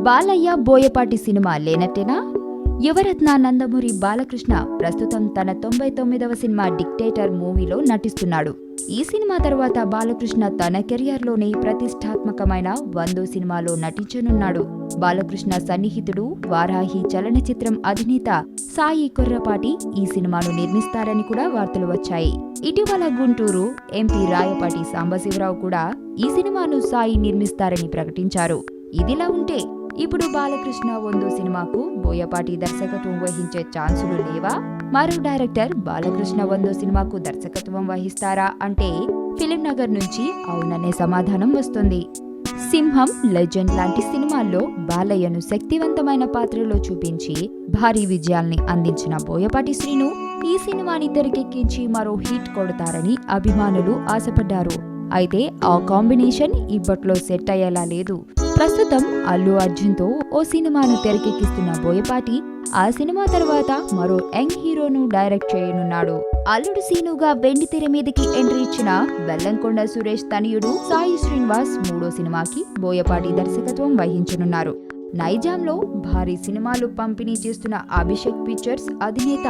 Balayya Boyapati cinema లేనట్టేనా? Yuvaratna Nandamuri Balakrishna ప్రస్తుతం తన 99వ cinema dictator మూవీలో నటిస్తున్నాడు. ఈ సినిమా తర్వాత బాలకృష్ణ తన కెరియర్లోనే ప్రతిష్టాత్మకమైన 100 సినిమాలో నటించనున్నాడు. బాలకృష్ణ సన్నిహితుడు వారాహి చలనచిత్రం అధినేత సాయి కొర్రపాటి ఈ సినిమాను నిర్మిస్తారని కూడా వార్తలు వచ్చాయి. ఇటీవల గుంటూరు ఎంపీ రాయపాటి సాంబశివరావు కూడా ఈ సినిమాను సాయి నిర్మిస్తారని ప్రకటించారు. ఇదిలా ఉంటే ఇప్పుడు బాలకృష్ణ 100 సినిమాకు బోయపాటి దర్శకత్వం వహించే ఛాన్సులు లేవా? మరో డైరెక్టర్ బాలకృష్ణ 100 సినిమాకు దర్శకత్వం వహిస్తారా అంటే ఫిలిం నగర్ నుంచి అవుననే సమాధానం వస్తుంది. సింహం, లెజెండ్ లాంటి సినిమాల్లో బాలయ్యను శక్తివంతమైన పాత్రలో చూపించి భారీ విజయాల్ని అందించిన బోయపాటి శ్రీను ఈ సినిమాని తెరకెక్కించి మరో హిట్ కొడతారని అభిమానులు ఆశపడ్డారు. అయితే ఆ కాంబినేషన్ ఇప్పట్లో సెట్ అయ్యేలా లేదు. ప్రస్తుతం అల్లు అర్జున్తో ఓ సినిమాను తెరకెక్కిస్తున్న బోయపాటి ఆ సినిమా తర్వాత మరో యంగ్ హీరోను డైరెక్ట్ చేయనున్నాడు. అల్లుడు సీనుగా వెండితెర మీదకి ఎంట్రీ ఇచ్చిన వెల్లంకొండ సురేష్ తనయుడు సాయి శ్రీనివాస్ 3వ సినిమాకి బోయపాటి దర్శకత్వం వహించనున్నారు. నైజాంలో భారీ సినిమాలు పంపిణీ చేస్తున్న అభిషేక్ పిక్చర్స్ అధినేత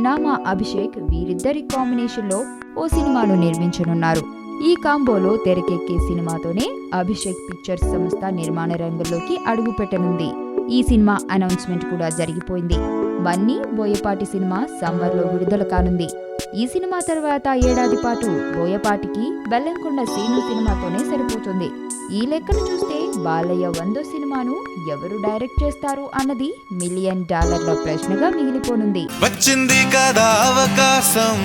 నామా అభిషేక్ వీరిద్దరి కాంబినేషన్లో ఓ సినిమాను నిర్మించనున్నారు. ఈ కాంబోలో తెరకెక్కే సినిమాతోనే అభిషేక్ పిక్చర్స్ సంస్థ నిర్మాణ రంగంలోకి అడుగుపెట్టనుంది. ఈ సినిమా అనౌన్స్మెంట్ కూడా జరిగిపోయింది. బన్నీ బోయపాటి సినిమా సమ్మర్లో విడుదల కానుంది. ఈ సినిమా తర్వాత ఏడాది పాటు బోయపాటికి బెల్లంకొండ సీను సినిమాతోనే సరిపోతుంది. ఈ లెక్కను చూస్తే బాలయ్య 100 సినిమాను ఎవరు డైరెక్ట్ చేస్తారు అన్నది $1 మిలియన్ ప్రశ్నగా మిగిలిపోనుంది. వచ్చింది కదా అవకాశం,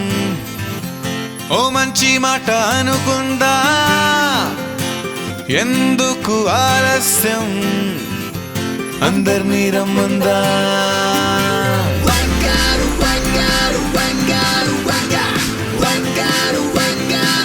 ఓ మంచి మాట అనుకుందా, ఎందుకు ఆలస్యం, అందర్నీ రమ్మందా.